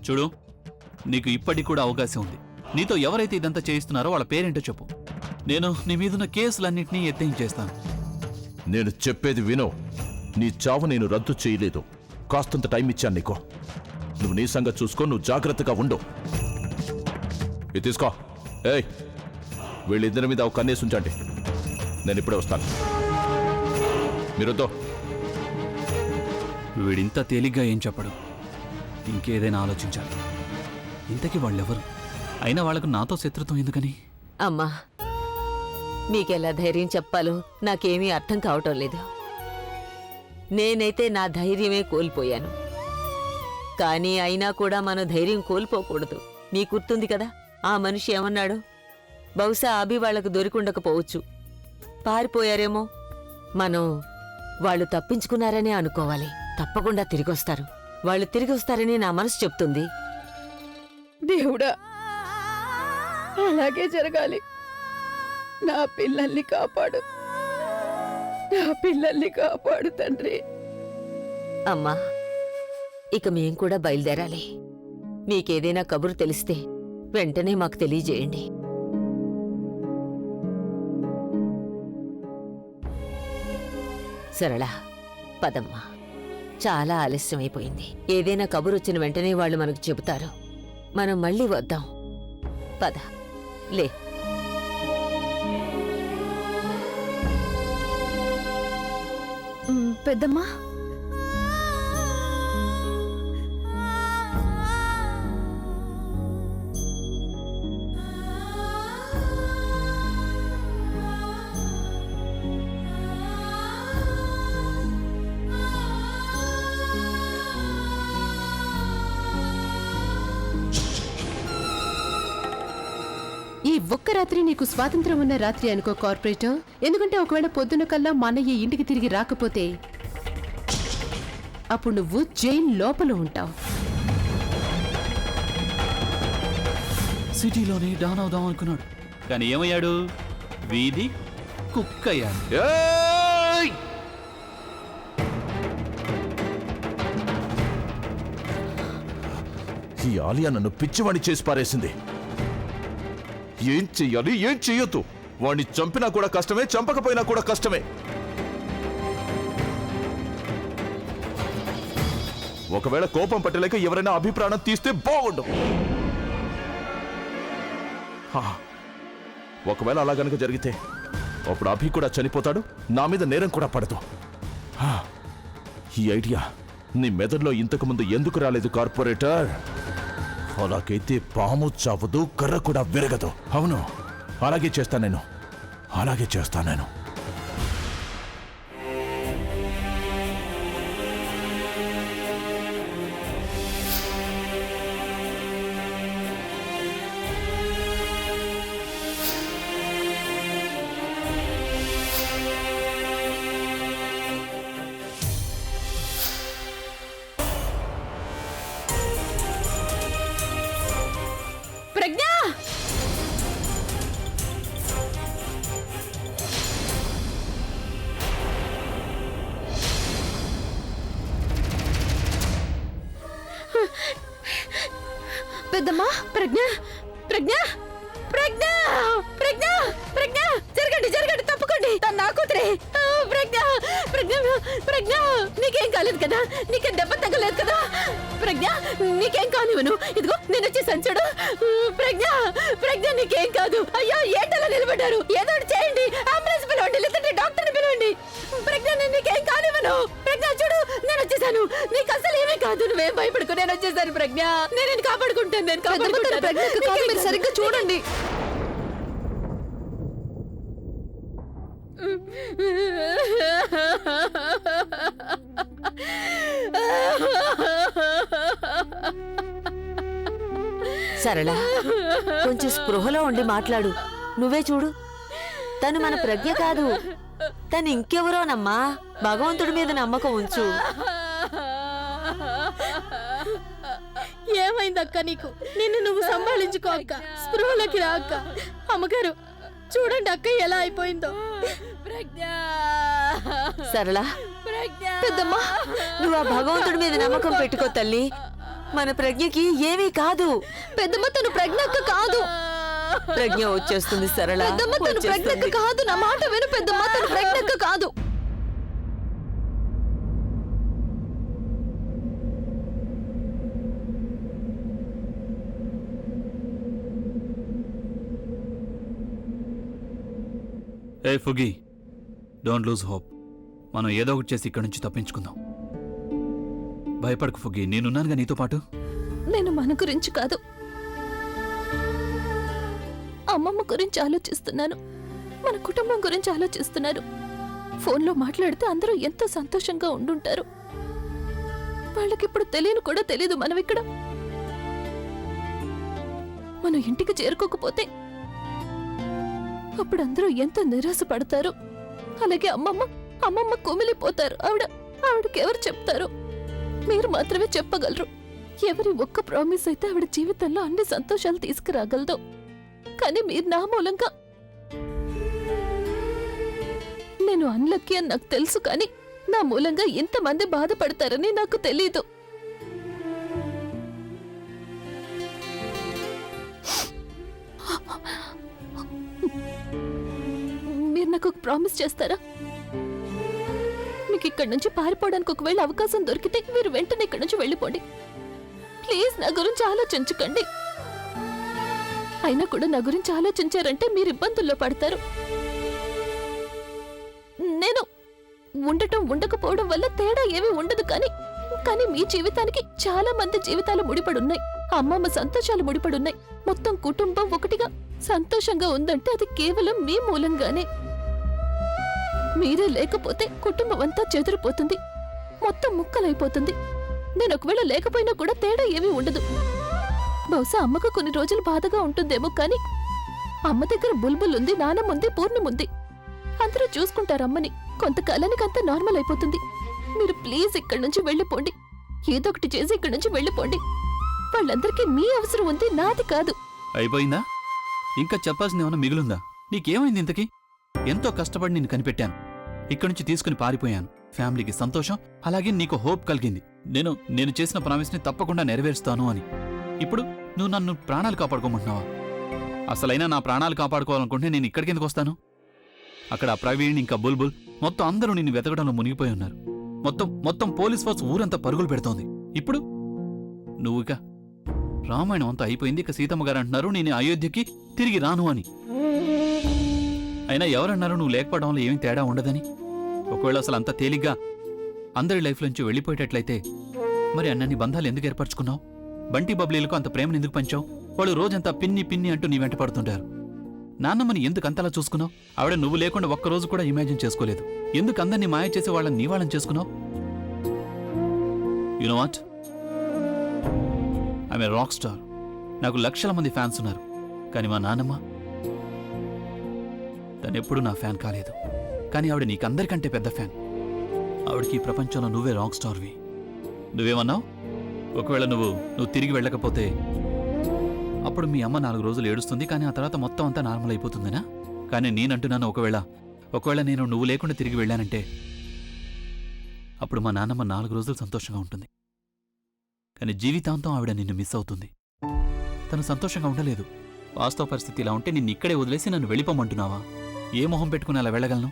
చూడు, నీకు ఇప్పటికి కూడా అవకాశం ఉంది. నీతో ఎవరైతే ఇదంతా చేయిస్తున్నారో వాళ్ళ పేరేంటో చెప్పు. నేను నీ మీదున్న కేసులన్నింటినీ ఎత్తేయించేస్తాను. నేను చెప్పేది వినో. నీ చావు నేను రద్దు చేయలేదు. కాస్తంత టైం ఇచ్చాను నీకు. నువ్వు నీ సంగతి చూసుకో. నువ్వు జాగ్రత్తగా ఉండు. ఇది తీసుకో. ఏయ్, వీళ్ళిద్దరి మీద ఒక కన్నేసి ఉంచండి. నేను ఇప్పుడే వస్తాను. మీరొద్దు. వీడింత తేలిగ్గా ఏం చెప్పడు. ఇంకేదైనా ఆలోచించాలి. ఇంతకీ వాళ్ళెవరు? అయినా వాళ్లకు నాతో శత్రుత్వం ఎందుకని? అమ్మా, మీకెలా ధైర్యం చెప్పాలో నాకేమీ అర్థం కావటం లేదు. నేనైతే నా ధైర్యమే కోల్పోయాను. కానీ అయినా కూడా మనం ధైర్యం కోల్పోకూడదు. నీ గుర్తుంది కదా, ఆ మనిషి ఏమన్నాడు? బహుశా అభి వాళ్లకు దొరికుండకపోవచ్చు, పారిపోయారేమో. మనం వాళ్ళు తప్పించుకున్నారనే అనుకోవాలి. తప్పకుండా తిరిగొస్తారు. వాళ్ళు తిరిగొస్తారని నా మనసు చెప్తుంది. దేవుడా, అలాగే జరగాలి. నా పిల్లల్ని కాపాడు, నా పిల్లల్ని కాపాడు తండ్రి. అమ్మా, ఇక మేం కూడా బయలుదేరాలి. మీకేదైనా కబురు తెలిస్తే వెంటనే మాకు తెలియజేయండి. సరళ, పదమ్మా. చాలా ఆలస్యమైపోయింది. ఏదైనా కబురు వచ్చిన వెంటనే వాళ్ళు మనకు చెబుతారు. మనం మళ్ళీ వద్దాం. పద, లే. పెద్దమ్మా, ఈ ఒక్క రాత్రి నీకు స్వాతంత్రం ఉన్న రాత్రి అనుకో కార్పొరేటర్. ఎందుకంటే ఒకవేళ పొద్దున కల్లా మా అన్నయ్య ఇంటికి తిరిగి రాకపోతే అప్పుడు నువ్వు జైలు లోపల ఉంటావు. సిటీలోనే డాన్ అవుదాం అనుకున్నాడు, కానీ ఏమయ్యాడు? వీధి కుక్కయ్యాడు. ఏయ్! ఈ ఆలియా నన్ను పిచ్చివాణ్ణి చేసి పారేసింది. ఏం చెయ్యాలి, ఏం చెయ్యొద్దు? వాణ్ణి చంపినా కూడా కష్టమే, చంపకపోయినా కూడా కష్టమే. ఒకవేళ కోపం పట్టలేక ఎవరైనా అభిప్రాయం తీస్తే బాగుండు. ఒకవేళ అలా గనుక జరిగితే అప్పుడు అభి కూడా చనిపోతాడు, నా మీద నేరం కూడా పడదు. ఈ ఐడియా నీ మెదడులో ఇంతకు ముందు ఎందుకు రాలేదు కార్పొరేటర్? అలాగైతే పాము చావదు, కర్ర కూడా విరగదు. అవును, అలాగే చేస్తాను నేను. అలాగే చేస్తాను నేను. ప్రజ్ఞ, పెద్దమ్మా, ప్రజ్ఞ, ప్రజ్ఞ, ప్రజ్ఞ, ప్రజ్ఞ, ప్రజ్ఞ, జరగండి, జరగండి, తప్పుకోండి. తను నా కూతురే. ప్రజ్ఞ, ప్రజ్ఞ, ప్రజ్ఞ, నీకేం కాలేదు కదా? నీకేం దెబ్బ తగ్గలేదు కదా? ప్రజ్ఞ, నీకేం కానివ్వను. ఇదిగో నేను వచ్చేసాను చూడు. ప్రజ్ఞ, ప్రజ్ఞ, నీకేం కాదు. అయ్యో, ఏంటలా నిలబడ్డారు? ఏదో ఒకటి చేయండి. అంబులెన్స్ పిలవండి, లేదంటే డాక్టర్ని పిలవండి. ప్రజ్ఞ, నేను నీకేం కానివ్వను. ప్రజ్ఞ, చూడు, నేను వచ్చేసాను. నీకు అసలు ఏమీ కాదు. నువ్వేం భయపడుకో, నేను వచ్చేసాను. ప్రజ్ఞ, నేను కాపాడుకుంటాను. నేను కాపాడుకుంటాను. ప్రజ్ఞ, మీరు సరిగ్గా చూడండి. సరళ, కొంచెం స్పృహలో ఉండి మాట్లాడు. నువ్వే చూడు, తను మన ప్రజ్ఞ కాదు, తను ఇంకెవరోనమ్మా. భగవంతుడి మీద నమ్మకం ఉంచు. ఏమైందక్క నీకు? నిన్ను నువ్వు సంభాళించుకో అక్క. స్పృహలోకి రా అక్క. అమ్మగారు చూడండి అక్క ఎలా అయిపోయిందో. సరళ, పెద్దమ్మా, నువ్వు ఆ భగవంతుడి మీద నమ్మకం పెట్టుకో తల్లి. మన ప్రజ్ఞకి ఏమీ కాదు. పెద్దమ్మ తను ప్రజ్ఞక్క కాదు. ప్రజ్ఞ వచ్చేస్తుంది సరళ, పెద్దమ్మ తను ప్రజ్ఞక్క వచ్చేస్తుంది. కాదు. నా మాట విను పెద్దమ్మ, తను ప్రజ్ఞక్క కాదు. ఏ ఫుగి, డోంట్ లూజ్ హోప్. మనం ఏదో ఒకటి చేసి ఇక్కడి నుంచి తప్పించుకుందాం. భయపడకు ఫుగి, నేనున్నానుగా నీతో పాటు. నేను మన గురించి కాదు, అమ్మమ్మ గురించి ఆలోచిస్తున్నాను. మన కుటుంబం గురించి ఆలోచిస్తున్నాను. ఫోన్లో మాట్లాడితే అందరూ ఎంతో సంతోషంగా ఉండుంటారు. వాళ్ళకిప్పుడు తెలియని కూడా తెలీదు మనం ఇక్కడ. మనం ఇంటికి చేరుకోకపోతే అప్పుడు అందరూ ఎంత నిరాశపడతారు. అలాగే అమ్మమ్మ కుమిలిపోతారు. ఆవిడకి ఎవరు చెప్తారు? మీరు మాత్రమే చెప్పగలరు. ఎవరి ఒక్క ప్రామిస్ అయితే ఆవిడ జీవితంలో అన్ని సంతోషాలు తీసుకురాగలదు. కానీ మీరు నా మూలంగా, నేను అన్లక్కీ అని నాకు తెలుసు, కానీ నా మూలంగా ఇంతమంది బాధపడతారని నాకు తెలీదు. మీరు నాకు ఒక ప్రామిస్ చేస్తారా? మీకు ఇక్కడి నుంచి పారిపోవడానికి ఒకవేళ అవకాశం దొరికితే మీరు వెంటనే ఇక్కడి నుంచి వెళ్ళిపోండి. ప్లీజ్ నా గురించి ఆలోచించకండి. అయినా కూడా నా గురించి ఆలోచించారంటే మీరు ఇబ్బందుల్లో పడతారు. నేను ఉండటం ఉండకపోవడం వల్ల తేడా ఏమీ ఉండదు, కానీ మీ జీవితానికి చాలా మంది జీవితాలు ముడిపడున్నాయి. అమ్మమ్మ సంతోషాలు ముడిపడున్నాయి. మొత్తం కుటుంబం ఒకటిగా సంతోషంగా ఉందంటే అది కేవలం మీ మూలంగానే. మీరే లేకపోతే కుటుంబం అంతా చెదిరిపోతుంది, మొత్తం ముక్కలైపోతుంది. నేను ఒకవేళ లేకపోయినా కూడా తేడా ఏమీ ఉండదు. బహుశా అమ్మకు కొన్ని రోజులు బాధగా ఉంటుందేమో, కానీ అమ్మ దగ్గర బుల్బుల్ ఉంది, నానమ్ముంది, పూర్ణముంది. అందరూ చూసుకుంటారు అమ్మని. కొంతకాలానికి అంతా నార్మల్ అయిపోతుంది. మీరు ప్లీజ్ ఇక్కడి నుంచి వెళ్ళిపోండి. ఏదో ఒకటి చేసి ఇక్కడి నుంచి వెళ్ళిపోండి. వాళ్ళందరికీ మీ అవసరం ఉంది, నాది కాదు. అయిపోయిందా? ఇంకా చెప్పాల్సింది ఏమైనా మిగులుందా? నీకేమైంది ఇంతకీ? ఎంతో కష్టపడి నిన్ను కనిపెట్టాను, ఇక్కడి నుంచి తీసుకుని పారిపోయాను. ఫ్యామిలీకి సంతోషం, అలాగే నీకు హోప్ కలిగింది. నేను చేసిన ప్రామిస్ని తప్పకుండా నెరవేరుస్తాను అని. ఇప్పుడు నువ్వు నన్ను ప్రాణాలు కాపాడుకోమంటున్నావా? అసలైనా నా ప్రాణాలు కాపాడుకోవాలనుకుంటే నేను ఇక్కడికి ఎందుకు వస్తాను? అక్కడ ప్రవీణ్ ఇంకా బుల్బుల్ మొత్తం అందరూ నిన్ను వెతకడంలో మునిగిపోయి ఉన్నారు. మొత్తం పోలీస్ ఫోర్స్ ఊరంతా పరుగులు పెడుతోంది. ఇప్పుడు నువ్వు ఇక రామాయణం అంతా అయిపోయింది, ఇక సీతమ్మ గారు అంటున్నారు నేను అయోధ్యకి తిరిగి రాను అని. అయినా ఎవరన్నారు నువ్వు లేకపోవడం వల్ల ఏమీ తేడా ఉండదని? ఒకవేళ అసలు అంత తేలిగ్గా అందరి లైఫ్ నుంచి వెళ్ళిపోయేటట్లయితే మరి అన్నన్ని బంధాలు ఎందుకు ఏర్పరచుకున్నావు? బంటి బబ్లీలకు అంత ప్రేమను ఎందుకు పంచావు? వాళ్ళు రోజంతా పిన్ని అంటూ నీ వెంట పడుతుంటారు. నాన్నమ్మని ఎందుకు అంతలా చూసుకున్నావు? ఆవిడ నువ్వు లేకుండా ఒక్కరోజు కూడా ఇమాజిన్ చేసుకోలేదు. ఎందుకు అందరినీ మాయ చేసి వాళ్ళని నీ వాళ్ళని చేసుకున్నావు? You know what, I'm a rock star. నాకు లక్షల మంది ఫ్యాన్స్ ఉన్నారు. కానీ మా నాన్నమ్మ తనెప్పుడు నా ఫ్యాన్ కాలేదు. కానీ ఆవిడ నీకందరికంటే పెద్ద ఫ్యాన్. ఆవిడకి ఈ ప్రపంచంలో నువ్వే రాక్ స్టార్వి. నువ్వేమన్నావు? ఒకవేళ నువ్వు తిరిగి వెళ్ళకపోతే అప్పుడు మీ అమ్మ 4 రోజులు ఏడుస్తుంది, కానీ ఆ తర్వాత మొత్తం అంతా నార్మల్ అయిపోతుందినా? కానీ నేనంటున్నాను, ఒకవేళ నువ్వు లేకుండా తిరిగి వెళ్ళానంటే అప్పుడు మా నాన్నమ్మ 4 రోజులు సంతోషంగా ఉంటుంది. కానీ జీవితాంతం ఆవిడ నిన్ను మిస్ అవుతుంది. తను సంతోషంగా ఉండలేదు. వాస్తవ పరిస్థితి ఇలా ఉంటే నిన్ను ఇక్కడే వదిలేసి నన్ను వెళ్ళిపోమంటున్నావా? ఏ మొహం పెట్టుకుని అలా వెళ్ళగలను?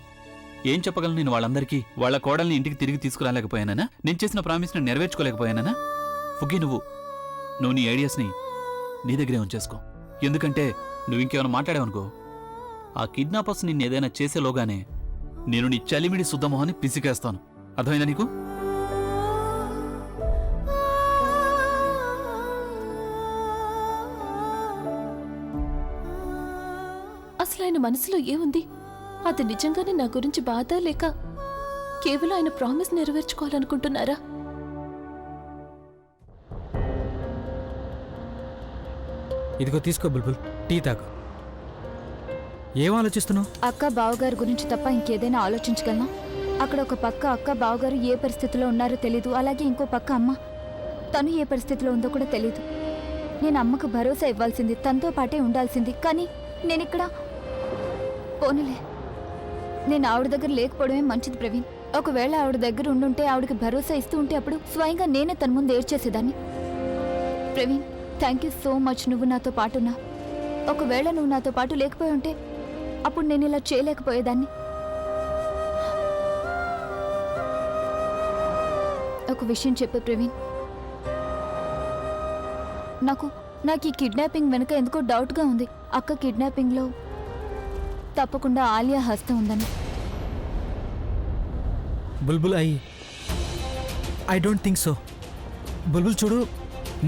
ఏం చెప్పగలను నేను వాళ్ళందరికీ? వాళ్ళ కోడల్ని ఇంటికి తిరిగి తీసుకురాలేకపోయానా? నేను చేసిన ప్రామిస్ని నెరవేర్చుకోలేకపోయానా? ఫుగ్గి, నువ్వు నీ ఐడియాస్ని నీ దగ్గరే ఉంచేసుకో. ఎందుకంటే నువ్వు ఇంకేమైనా మాట్లాడావనుకో, ఆ కిడ్నాపర్స్ నిన్ను ఏదైనా చేసేలోగానే నేను నీ చలిమిడి శుద్ధమోహాన్ని పిసికేస్తాను. అర్థమైందా నీకు? అసలు ఆయన మనసులో ఏముంది? అది నిజంగానే నా గురించి బాధ, లేక కేవలం ఆయన ప్రామిస్ నెరవేర్చుకోవాలనుకుంటున్నారా? ఇదిగో తీసుకో బుల్బుల్, టీ తాగు. ఏం ఆలోచిస్తున్నావు? అక్క బావగారు గురించి తప్ప ఇంకేదైనా ఆలోచించగలనా? అక్కడ ఒక పక్క అక్క బావగారు ఏ పరిస్థితిలో ఉన్నారో తెలీదు, అలాగే ఇంకో పక్క అమ్మ, తను ఏ పరిస్థితిలో ఉందో కూడా తెలీదు. నేను అమ్మకు భరోసా ఇవ్వాల్సింది, తనతో పాటే ఉండాల్సింది. కానీ నేనిక్కడ పోనీలే, నేను ఆవిడ దగ్గర లేకపోవడమే మంచిది ప్రవీణ్. ఒకవేళ ఆవిడ దగ్గర ఉండుంటే, ఆవిడకి భరోసా ఇస్తూ ఉంటే అప్పుడు స్వయంగా నేనే తన ముందు ఏడ్చేసేదాన్ని. Praveen, thank you so much. నువ్వు నాతో పాటున్నా. ఒకవేళ నువ్వు నాతో పాటు లేకపోయి ఉంటే అప్పుడు నేను ఇలా చేయలేకపోయేదాన్ని. ఒక విషయం చెప్పు ప్రవీణ్. నాకు ఈ కిడ్నాపింగ్ వెనుక ఎందుకో డౌట్గా ఉంది. అక్క కిడ్నాపింగ్లో తప్పకుండా ఆలియా హస్తం ఉందని. బుల్బుల్, ఐ డోంట్ థింక్ సో. బుల్బుల్ చూడు,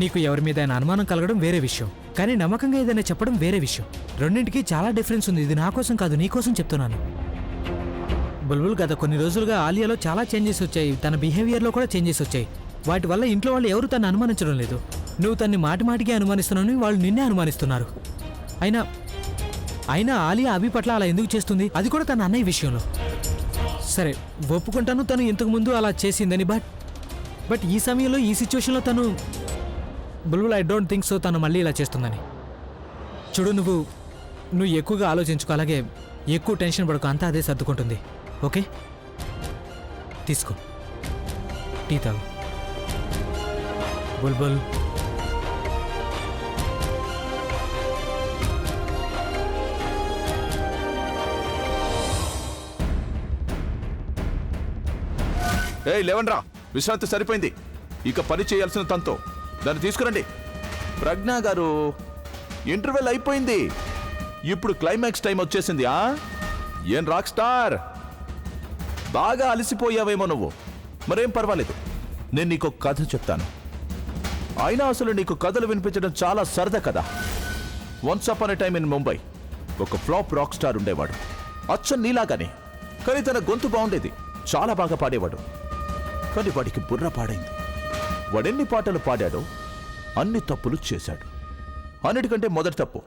నీకు ఎవరి మీద అనుమానం కలగడం వేరే విషయం, కానీ నమ్మకంగా ఏదైనా చెప్పడం వేరే విషయం. రెండింటికి చాలా డిఫరెన్స్ ఉంది. ఇది నా కోసం కాదు, నీ కోసం చెప్తున్నాను. బుల్బుల్, గత కొన్ని రోజులుగా ఆలియాలో చాలా చేంజెస్ వచ్చాయి. తన బిహేవియర్లో కూడా చేంజెస్ వచ్చాయి. వాటి వల్ల ఇంట్లో వాళ్ళు ఎవరు తను అనుమానించడం లేదు. నువ్వు తన్ని మాటిమాటికి అనుమానిస్తున్నావు, వాళ్ళు నిన్నే అనుమానిస్తున్నారు. అయినా ఆలియా అభి పట్ల అలా ఎందుకు చేస్తుంది? అది కూడా తన అన్నయ్య విషయంలో. సరే, ఒప్పుకుంటాను తను ఇంతకుముందు అలా చేసిందని. బట్ ఈ సమయంలో, ఈ సిచ్యువేషన్లో తను బుల్బుల్, ఐ డోంట్ థింక్ సో తను మళ్ళీ ఇలా చేస్తుందని. చూడు, నువ్వు ఎక్కువగా ఆలోచించుకో, అలాగే ఎక్కువ టెన్షన్ పడకు. అంతా అదే సర్దుకుంటుంది. ఓకే, తీసుకో, టీ తాగు. బుల్బుల్, ఏయ్ లేవండ్రా, విశ్రాంతి సరిపోయింది. ఇక పని చేయాల్సిన తనతో దాన్ని తీసుకురండి. ప్రజ్ఞా గారు, ఇంటర్వెల్ అయిపోయింది. ఇప్పుడు క్లైమాక్స్ టైం వచ్చేసింది. ఏం రాక్ స్టార్, బాగా అలసిపోయావేమో నువ్వు. మరేం పర్వాలేదు, నేను నీకు కథ చెప్తాను. అయినా అసలు నీకు కథలు వినిపించడం చాలా సరదా కదా. Once upon a time in Mumbai ఒక ఫ్లాప్ రాక్ స్టార్ ఉండేవాడు. అచ్చం నీలాగానే, కానీ తన గొంతు బాగుండేది, చాలా బాగా పాడేవాడు. కానీ వాడికి బుర్ర పాడైంది. వాడెన్ని పాటలు పాడాడో అన్ని తప్పులు చేశాడు. అన్నిటికంటే మొదటి తప్పు,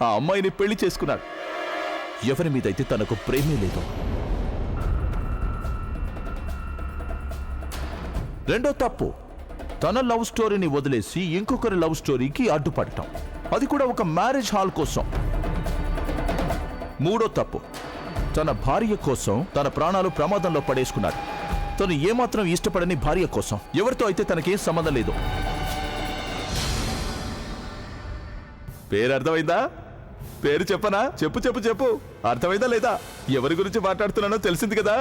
ఆ అమ్మాయిని పెళ్లి చేసుకున్నాడు. ఎవరి మీదైతే తనకు ప్రేమే లేదు. రెండో తప్పు, తన లవ్ స్టోరీని వదిలేసి ఇంకొకరి లవ్ స్టోరీకి అడ్డుపడటం, అది కూడా ఒక మ్యారేజ్ హాల్ కోసం. మూడో తప్పు, తన భార్య కోసం తన ప్రాణాలు ప్రమాదంలో పడేసుకున్నాడు. తను ఏమాత్రం ఇష్టపడని భార్య కోసం. ఎవరితో అయితే తనకేం సంబంధం లేదు. పేరు అర్థమైందా? పేరు చెప్పనా? చెప్పు చెప్పు చెప్పు. అర్థమైందా లేదా? ఎవరి గురించి మాట్లాడుతున్నానో తెలిసింది కదా?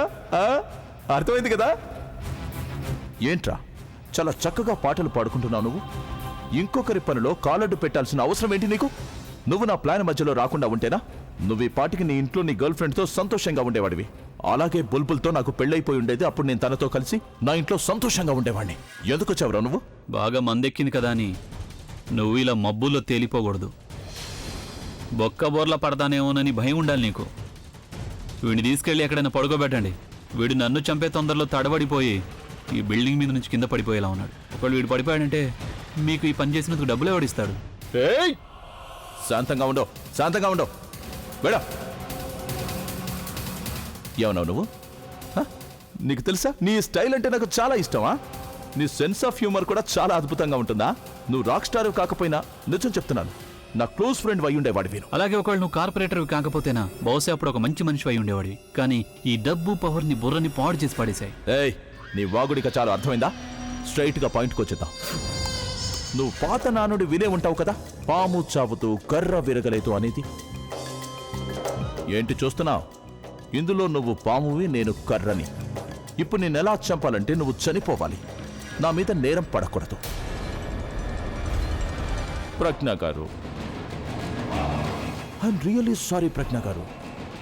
అర్థమైంది కదా? ఏంట్రా, చాలా చక్కగా పాటలు పాడుకుంటున్నావు నువ్వు. ఇంకొకరి పనిలో కాలడ్డు పెట్టాల్సిన అవసరం ఏంటి నీకు? నువ్వు నా ప్లాన్ మధ్యలో రాకుండా ఉంటేనా నువ్వు ఈ పాటికి నీ ఇంట్లో నీ గర్ల్ ఫ్రెండ్తో సంతోషంగా ఉండేవాడివి. అలాగే బుల్బుల్తో నాకు పెళ్ళైపోయి ఉండేది. అప్పుడు నేను తనతో కలిసి నా ఇంట్లో సంతోషంగా ఉండేవాడిని. ఎందుకు వచ్చావురా నువ్వు? బాగా మందెక్కింది కదా అని నువ్వు ఇలా మబ్బుల్లో తేలిపోకూడదు. బొక్కబోర్ల పడతానేమోనని భయం ఉండాలి నీకు. వీడిని తీసుకెళ్ళి ఎక్కడైనా పడుకోబెట్టండి. వీడు నన్ను చంపే తొందరలో తడబడిపోయి ఈ బిల్డింగ్ మీద నుంచి కింద పడిపోయేలా ఉన్నాడు. ఒకవేళ వీడు పడిపోయాడంటే మీకు ఈ పని చేసినందుకు డబ్బులు ఎవడిస్తాడు? శాంతంగా ఉండవు, శాంతంగా ఉండవు. వేడా ఏమన్నావు నువ్వు? నీకు తెలుసా, నీ స్టైల్ అంటే నాకు చాలా ఇష్టమా? నీ సెన్స్ ఆఫ్ హ్యూమర్ కూడా చాలా అద్భుతంగా ఉంటుందా? నువ్వు రాక్ స్టార్ కాకపోయినా నిజం చెప్తున్నాను, నా క్లోజ్ ఫ్రెండ్ అయి ఉండేవాడివి. అలాగే ఒకవేళ నువ్వు కార్పొరేటర్ కాకపోతేనా బహుశా అప్పుడు ఒక మంచి మనిషి అయి ఉండేవాడివి. కానీ ఈ డబ్బు పవర్ ని బుర్రని పాడు చేసి పడేశాయి. ఏయ్, నీ వాగుడిక చాలా అర్థమైందా? స్ట్రైట్ గా పాయింట్కి వచ్చేద్దాం. నువ్వు పాత నానుడి వినే ఉంటావు కదా, పాము చావుతూ కర్ర విరగలేదు అనేది. ఏంటి చూస్తున్నావు? ఇందులో నువ్వు పామువి, నేను కర్రని. ఇప్పుడు నేను ఎలా చంపాలంటే నువ్వు చనిపోవాలి, నా మీద నేరం పడకూడదు. ప్రజ్ఞా గారు, ఐఎమ్ రియల్లీ సారీ ప్రజ్ఞా గారు.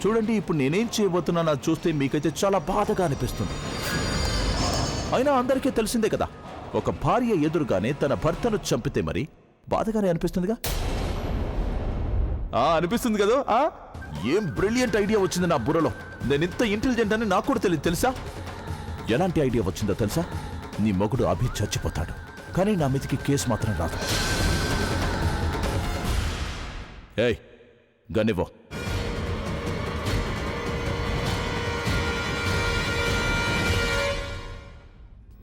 చూడండి, ఇప్పుడు నేనేం చేయబోతున్నానో చూస్తే మీకైతే చాలా బాధగా అనిపిస్తుంది. అయినా అందరికీ తెలిసిందే కదా, ఒక భార్య ఎదురుగానే తన భర్తను చంపితే మరి బాధగానే అనిపిస్తుందిగా. అనిపిస్తుంది కదా? ఏం బ్రిలియంట్ ఐడియా వచ్చింది నా బుర్రలో. నేను ఇంత ఇంటెలిజెంట్ అని నాకు కూడా తెలియదు తెలుసా? ఎలాంటి ఐడియా వచ్చిందో తెలుసా? నీ మొగుడు అభి చచ్చిపోతాడు, కానీ నా మీదకి కేసు మాత్రం రాదు. ఏయ్, గన్నివ్వు.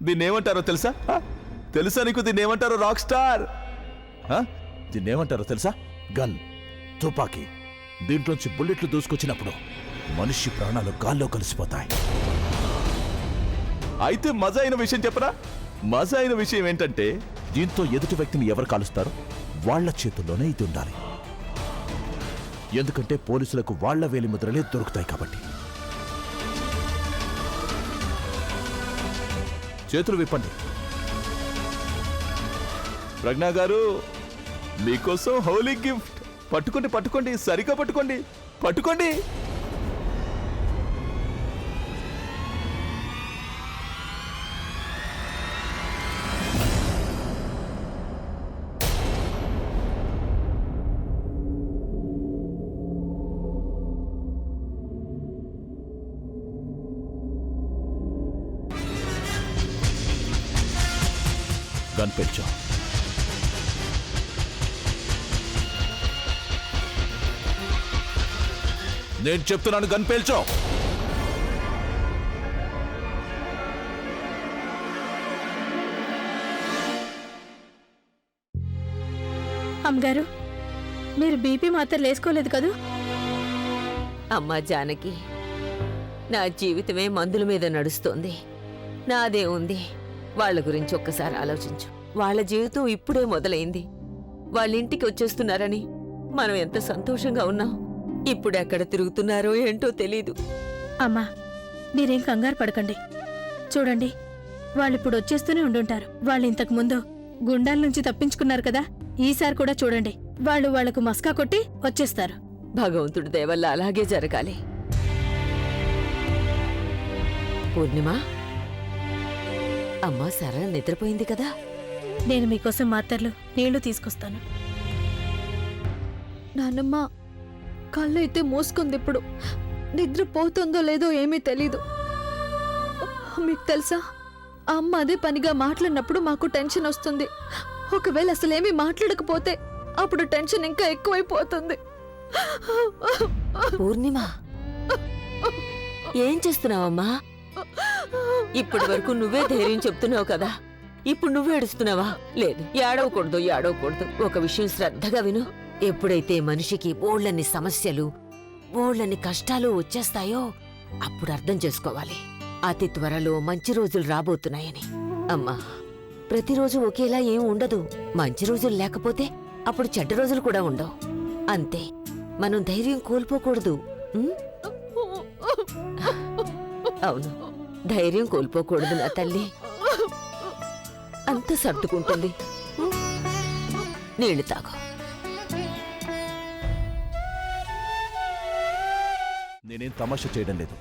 దీన్నేమంటారో తెలుసా? తెలుసా నీకు దీన్నేమంటారో? Rock star. దీన్నేమంటారో తెలుసా? గన్, తుపాకీ. దీంట్లోంచి బుల్లెట్లు దూసుకొచ్చినప్పుడు మనిషి ప్రాణాలు గాల్లో కలిసిపోతాయి. అయితే మజా అయిన విషయం చెప్పరా? మజా అయిన విషయం ఏంటంటే దీంతో ఎదుటి వ్యక్తిని ఎవరు కాలుస్తారో వాళ్ళ చేతుల్లోనే ఇది ఉండాలి. ఎందుకంటే పోలీసులకు వాళ్ళ వేలిముద్రలే దొరుకుతాయి కాబట్టి. చేతులు విప్పండి. ప్రజ్ఞా గారు, మీకోసం హోలీ గిఫ్ట్. పట్టుకోండి పట్టుకోండి, సరిగ్గా పట్టుకోండి, పట్టుకోండి. గన్ పెంచు. నేను చెప్తున్నాను, గన్ పేల్చో. అమ్మగారు, మీరు బీపీ మాత్రం వేసుకోలేదు కదూ? అమ్మా జానకి, నా జీవితమే మందుల మీద నడుస్తోంది. నాదే ఉంది. వాళ్ళ గురించి ఒక్కసారి ఆలోచించు. వాళ్ళ జీవితం ఇప్పుడే మొదలైంది. వాళ్ళింటికి వచ్చేస్తున్నారని మనం ఎంత సంతోషంగా ఉన్నాం. ఇప్పుడెక్కడ తిరుగుతున్నారో ఏంటో తెలీదు. అమ్మా, మీరేం కంగారు పడకండి. చూడండి, వాళ్ళిప్పుడు వచ్చేస్తూనే ఉండుంటారు. వాళ్ళు ఇంతకు ముందు గుండాల నుంచి తప్పించుకున్నారు కదా, ఈసారి కూడా చూడండి, వాళ్లకు మస్కా కొట్టి వచ్చేస్తారు. భగవంతుడి దయ వల్ల అలాగే జరగాలి. పూర్ణిమ, అమ్మా సరళ నిద్రపోయింది కదా? నేను మీకోసం మాత్రలు నీళ్లు తీసుకొస్తాను. నానమ్మ కళ్ళైతే మూసుకుంది. ఇప్పుడు నిద్ర పోతుందో లేదో ఏమీ తెలీదు. మీకు తెలుసా, అమ్మ అదే పనిగా మాట్లాడినప్పుడు మాకు టెన్షన్ వస్తుంది. ఒకవేళ అసలేమీ మాట్లాడకపోతే అప్పుడు టెన్షన్ ఇంకా ఎక్కువైపోతుంది. పూర్ణిమ, ఏం చేస్తున్నావమ్మా? ఇప్పటి వరకు నువ్వే ధైర్యం చెప్తున్నావు కదా, ఇప్పుడు నువ్వు ఏడుస్తున్నావా? లేదు, ఏడవకూడదు, ఏడవకూడదు. ఒక విషయం శ్రద్ధగా విను. ఎప్పుడైతే మనిషికి బోళ్ళన్ని సమస్యలు, బోళ్ళన్ని కష్టాలు వచ్చేస్తాయో అప్పుడు అర్థం చేసుకోవాలి, అతి త్వరలో మంచి రోజులు రాబోతున్నాయని. అమ్మా, ప్రతిరోజు ఒకేలా ఏం ఉండదు. మంచి రోజులు లేకపోతే అప్పుడు చెడ్డ రోజులు కూడా ఉండవు. అంతే, మనం ధైర్యం కోల్పోకూడదు. అవును, ధైర్యం కోల్పోకూడదు నా తల్లి. అంత సర్దుకుంటుంది. నీళ్లు తాగు. నేనేం తమాషా చేయడం లేదు.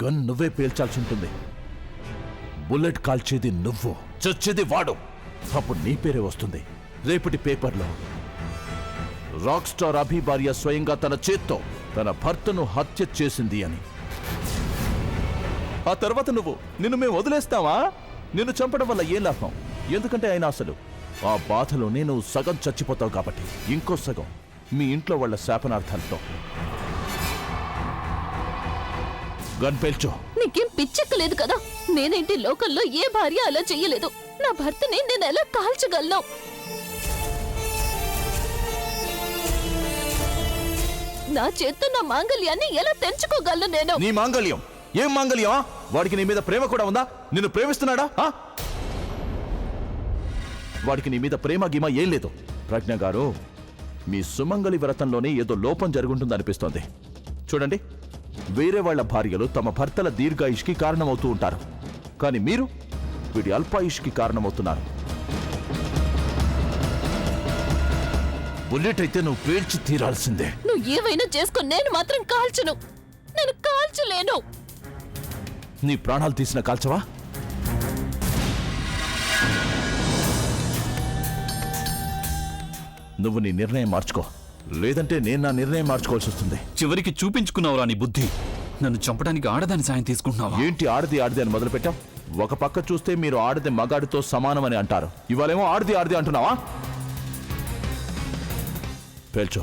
గన్ నువ్వే పేల్చాల్సి ఉంటుంది. బుల్లెట్ కాల్చేది నువ్వు, చచ్చేది వాడు. అప్పుడు నీ పేరే వస్తుంది రేపటి పేపర్లో. రాక్ స్టార్ అభి భార్య స్వయంగా తన చేత్తో తన భర్తను హత్య చేసింది అని. ఆ తర్వాత నిన్ను మేము వదిలేస్తావా? నిన్ను చంపడం వల్ల ఏం లాభం? ఎందుకంటే ఆయన అసలు ఆ బాధలోనే నువ్వు సగం చచ్చిపోతావు కాబట్టి ఇంకో సగం మీ ఇంట్లో వాళ్ళ శాపనార్థాలతో. గన్ పేల్చో. నీకేం పిచ్చెక్కలేదు కదా? నేనేంటి లోకల్లో ఏ భార్య అలా చెయ్యలేదు. నా భర్తని నేను ఎలా కాల్చగలను? నా చేత్తో నా మాంగళ్యాన్ని ఎలా తెంచుకోగలను నేను? నీ మాంగళ్యం ఏం మాంగళ్యమా? వాడికి నీ మీద ప్రేమ కూడా ఉందా? నిన్ను ప్రేమిస్తున్నాడా? వాడికి నీ మీద ప్రేమ గీమ ఏం లేదు. ప్రజ్ఞ గారు, మీ సుమంగళి వ్రతంలోనే ఏదో లోపం జరుగుంటుందనిపిస్తోంది. చూడండి, వేరే వాళ్ల భార్యలు తమ భర్తల దీర్ఘాయుష్కి కారణమవుతూ ఉంటారు, కానీ మీరు వీడి అల్పాయుష్కి కారణమవుతున్నారు. బుల్లెట్ అయితే నువ్వు పేర్చి తీరాల్సిందే. నువ్వు ఏవైనా చేసుకో, నేను మాత్రం కాల్చను. నేను కాల్చలేను. నీ ప్రాణాలు తీసిన కాల్చవా? నువ్వు నీ నిర్ణయం మార్చుకో, లేదంటే నేను నా నిర్ణయం మార్చుకోవాల్సి వస్తుంది. చివరికి చూపించుకున్నావురా నీ బుద్ధి. నన్ను చంపడానికి ఆడదాని సాయం తీసుకుంటున్నావా? ఏంటి ఆడది అని మొదలుపెట్టాం? ఒక పక్క చూస్తే మీరు ఆడది మగాడితో సమానమని అంటారు, ఇవాళేమో ఆడది అంటున్నావా? పేల్చో,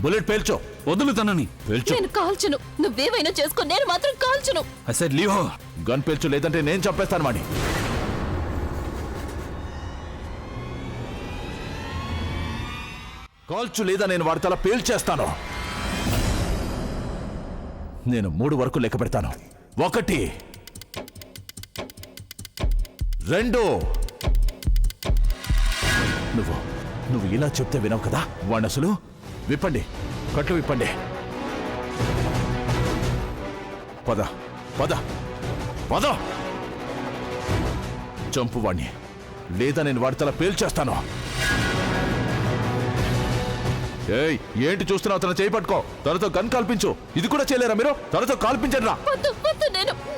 బుల్లెట్ పేల్చో. వదులు తనని. పేల్చో. నేను కాల్చను. నువ్వేవైనా చేసుకో, నేను మాత్రం కాల్చను. I said leave her. Gun పేల్చో, లేదంటే నేను చంపేస్తాను వాడిని. కాల్చు, లేదా నేను వాడి తల పేల్చేస్తాను. నేను 3 వరకు లెక్క పెడతాను. 1 2 నువ్వు ఇలా చెప్తే వినవు కదా వాణ్ణి అసలు విప్పండి, కట్లు విప్పండి. పద పద పద, చంపు వాణ్ణి, లేదా నేను వాడి తల పేల్చేస్తాను. ఏయ్, ఏంటి చూస్తున్నావు? తన చేయి పట్టుకో, తనతో గన్ కాల్పించు. ఇది కూడా చేయలేరా మీరు? తనతో కాల్పించండి రా. వద్దు వద్దు,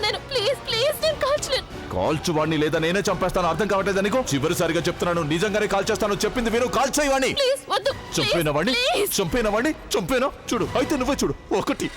నేను ప్లీజ్ ప్లీజ్ నేను కాల్చలేను. కాల్చు వాణ్ణి, లేదా నేనే చంపేస్తాను. అర్థం కావట్లేదు నీకు? చివరిసారిగా చెప్తున్నాను, నిజంగానే కాల్చేస్తాను. చెప్పింది విను, కాల్చేయి వాణ్ణి. ప్లీజ్ వద్దు. చంపేనా వాణ్ణి? చంపేనా వాణ్ణి? చంపేనా? చూడు, అయితే నువ్వే చూడు. 1